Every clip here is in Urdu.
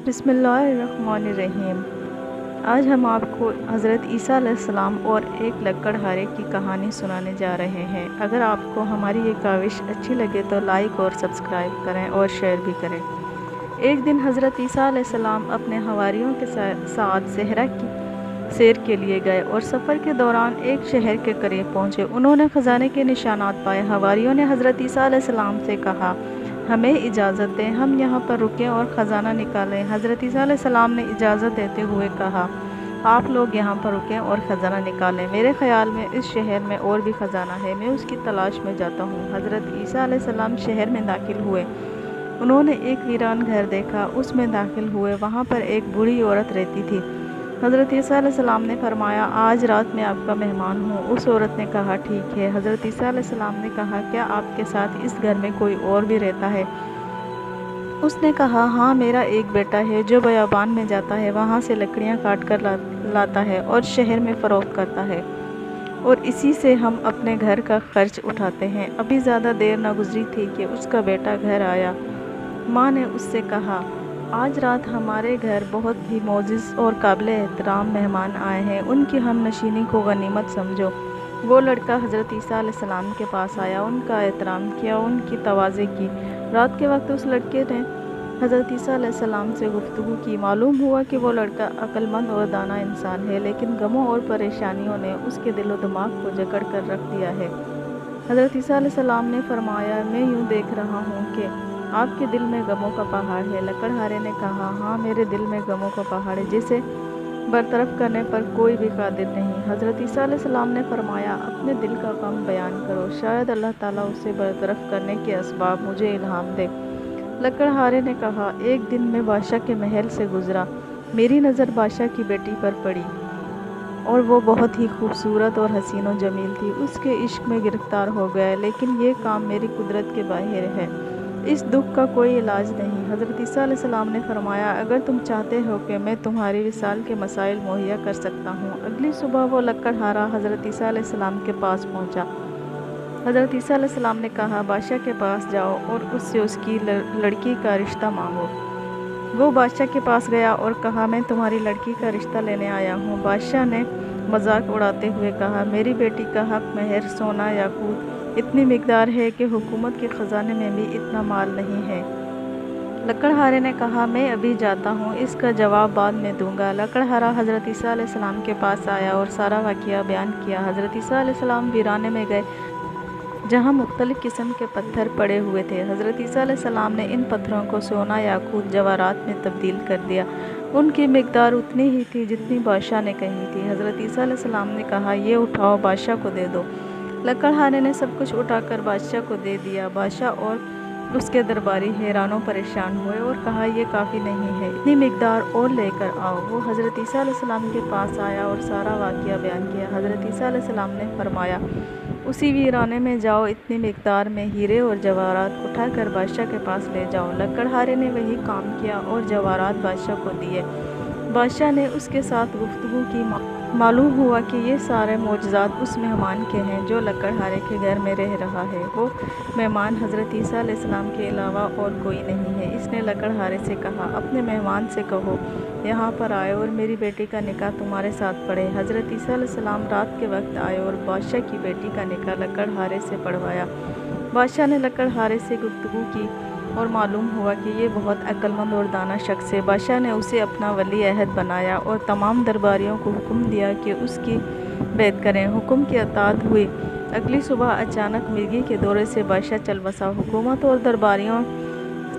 بسم اللہ الرحمن الرحیم۔ آج ہم آپ کو حضرت عیسیٰ علیہ السلام اور ایک لکڑہارے کی کہانی سنانے جا رہے ہیں۔ اگر آپ کو ہماری یہ کاوش اچھی لگے تو لائک اور سبسکرائب کریں اور شیئر بھی کریں۔ ایک دن حضرت عیسیٰ علیہ السلام اپنے حواریوں کے ساتھ صحرا کی سیر کے لیے گئے اور سفر کے دوران ایک شہر کے قریب پہنچے۔ انہوں نے خزانے کے نشانات پائے۔ حواریوں نے حضرت عیسیٰ علیہ السلام سے کہا، ہمیں اجازت دیں، ہم یہاں پر رکیں اور خزانہ نکالیں۔ حضرت عیسیٰ علیہ السلام نے اجازت دیتے ہوئے کہا، آپ لوگ یہاں پر رکیں اور خزانہ نکالیں، میرے خیال میں اس شہر میں اور بھی خزانہ ہے، میں اس کی تلاش میں جاتا ہوں۔ حضرت عیسیٰ علیہ السلام شہر میں داخل ہوئے۔ انہوں نے ایک ویران گھر دیکھا، اس میں داخل ہوئے، وہاں پر ایک بوڑھی عورت رہتی تھی۔ حضرت عیسیٰ علیہ السلام نے فرمایا، آج رات میں آپ کا مہمان ہوں۔ اس عورت نے کہا، ٹھیک ہے۔ حضرت عیسیٰ علیہ السلام نے کہا، کیا آپ کے ساتھ اس گھر میں کوئی اور بھی رہتا ہے؟ اس نے کہا، ہاں، میرا ایک بیٹا ہے جو بیابان میں جاتا ہے، وہاں سے لکڑیاں کاٹ کر لاتا ہے اور شہر میں فروخت کرتا ہے، اور اسی سے ہم اپنے گھر کا خرچ اٹھاتے ہیں۔ ابھی زیادہ دیر نہ گزری تھی کہ اس کا بیٹا گھر آیا۔ ماں نے اس سے کہا، آج رات ہمارے گھر بہت ہی معزز اور قابل احترام مہمان آئے ہیں، ان کی ہم نشینی کو غنیمت سمجھو۔ وہ لڑکا حضرت عیسیٰ علیہ السلام کے پاس آیا، ان کا احترام کیا، ان کی تواضع کی۔ رات کے وقت اس لڑکے نے حضرت عیسیٰ علیہ السلام سے گفتگو کی۔ معلوم ہوا کہ وہ لڑکا عقل مند اور دانا انسان ہے، لیکن غموں اور پریشانیوں نے اس کے دل و دماغ کو جکڑ کر رکھ دیا ہے۔ حضرت عیسیٰ علیہ السلام نے فرمایا، میں یوں دیکھ رہا ہوں کہ آپ کے دل میں غموں کا پہاڑ ہے۔ لکڑہارے نے کہا، ہاں، میرے دل میں غموں کا پہاڑ ہے جسے برطرف کرنے پر کوئی بھی قادر نہیں۔ حضرت عیسیٰ علیہ السلام نے فرمایا، اپنے دل کا غم بیان کرو، شاید اللہ تعالیٰ اسے برطرف کرنے کے اسباب مجھے الہام دے۔ لکڑہارے نے کہا، ایک دن میں بادشاہ کے محل سے گزرا، میری نظر بادشاہ کی بیٹی پر پڑی اور وہ بہت ہی خوبصورت اور حسین و جمیل تھی۔ اس کے عشق میں گرفتار ہو گیا، لیکن یہ کام میری قدرت کے باہر ہے، اس دکھ کا کوئی علاج نہیں۔ حضرت عیسیٰ علیہ السلام نے فرمایا، اگر تم چاہتے ہو کہ میں تمہاری وصال کے مسائل مہیا کر سکتا ہوں۔ اگلی صبح وہ لکڑہارا حضرت عیسیٰ علیہ السلام کے پاس پہنچا۔ حضرت عیسیٰ علیہ السلام نے کہا، بادشاہ کے پاس جاؤ اور اس سے اس کی لڑکی کا رشتہ مانگو۔ وہ بادشاہ کے پاس گیا اور کہا، میں تمہاری لڑکی کا رشتہ لینے آیا ہوں۔ بادشاہ نے مذاق اڑاتے ہوئے کہا، میری بیٹی کا حق مہر سونا یاقوت اتنی مقدار ہے کہ حکومت کے خزانے میں بھی اتنا مال نہیں ہے۔ لکڑہارے نے کہا، میں ابھی جاتا ہوں، اس کا جواب بعد میں دوں گا۔ لکڑہارا حضرت عیسیٰ علیہ السلام کے پاس آیا اور سارا واقعہ بیان کیا۔ حضرت عیسیٰ علیہ السلام ویرانے میں گئے جہاں مختلف قسم کے پتھر پڑے ہوئے تھے۔ حضرت عیسیٰ علیہ السلام نے ان پتھروں کو سونا یاقوت جواہرات میں تبدیل کر دیا۔ ان کی مقدار اتنی ہی تھی جتنی بادشاہ نے کہی تھی۔ حضرت عیسیٰ علیہ السلام نے کہا، یہ اٹھاؤ، بادشاہ کو دے دو۔ لکڑہارے نے سب کچھ اٹھا کر بادشاہ کو دے دیا۔ بادشاہ اور اس کے درباری حیران و پریشان ہوئے اور کہا، یہ کافی نہیں ہے، اتنی مقدار اور لے کر آؤ۔ وہ حضرت عیسیٰ علیہ السلام کے پاس آیا اور سارا واقعہ بیان کیا۔ حضرت عیسیٰ علیہ السلام نے فرمایا، اسی ویرانے میں جاؤ، اتنی مقدار میں ہیرے اور جواہرات اٹھا کر بادشاہ کے پاس لے جاؤ۔ لکڑہارے نے وہی کام کیا اور جواہرات بادشاہ کو دیے۔ بادشاہ نے اس کے ساتھ گفتگو کی۔ معلوم ہوا کہ یہ سارے معجزات اس مہمان کے ہیں جو لکڑہارے کے گھر میں رہ رہا ہے۔ وہ مہمان حضرت عیسیٰ علیہ السلام کے علاوہ اور کوئی نہیں ہے۔ اس نے لکڑہارے سے کہا، اپنے مہمان سے کہو یہاں پر آئے اور میری بیٹی کا نکاح تمہارے ساتھ پڑھے۔ حضرت عیسیٰ علیہ السلام رات کے وقت آئے اور بادشاہ کی بیٹی کا نکاح لکڑہارے سے پڑھوایا۔ بادشاہ نے لکڑہارے سے گفتگو کی اور معلوم ہوا کہ یہ بہت عقل مند اور دانا شخص ہے۔ بادشاہ نے اسے اپنا ولی عہد بنایا اور تمام درباریوں کو حکم دیا کہ اس کی بیعت کریں۔ حکم کی اطاعت ہوئی۔ اگلی صبح اچانک مرگی کے دورے سے بادشاہ چل بسا۔ حکومت اور درباریوں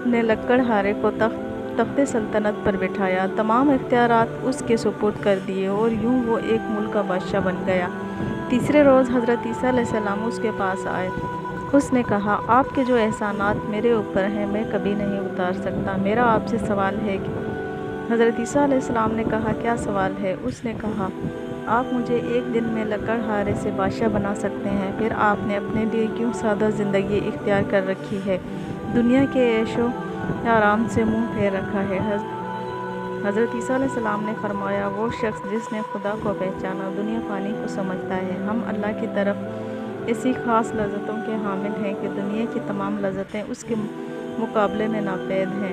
نے لکڑہارے کو تخت سلطنت پر بٹھایا، تمام اختیارات اس کے سپرد کر دیے اور یوں وہ ایک ملک کا بادشاہ بن گیا۔ تیسرے روز حضرت عیسیٰ علیہ السلام اس کے پاس آئے۔ اس نے کہا، آپ کے جو احسانات میرے اوپر ہیں میں کبھی نہیں اتار سکتا، میرا آپ سے سوال ہے کہ حضرت عیسیٰ علیہ السلام نے کہا، کیا سوال ہے؟ اس نے کہا، آپ مجھے ایک دن میں لکڑہارے سے بادشاہ بنا سکتے ہیں، پھر آپ نے اپنے لیے کیوں سادہ زندگی اختیار کر رکھی ہے، دنیا کے عیش و آرام سے منہ پھیر رکھا ہے؟ حضرت عیسیٰ علیہ السلام نے فرمایا، وہ شخص جس نے خدا کو پہچانا دنیا فانی کو سمجھتا ہے۔ ہم اللہ کی طرف ایسی خاص لذتوں کے حامل ہیں کہ دنیا کی تمام لذتیں اس کے مقابلے میں ناپید ہیں۔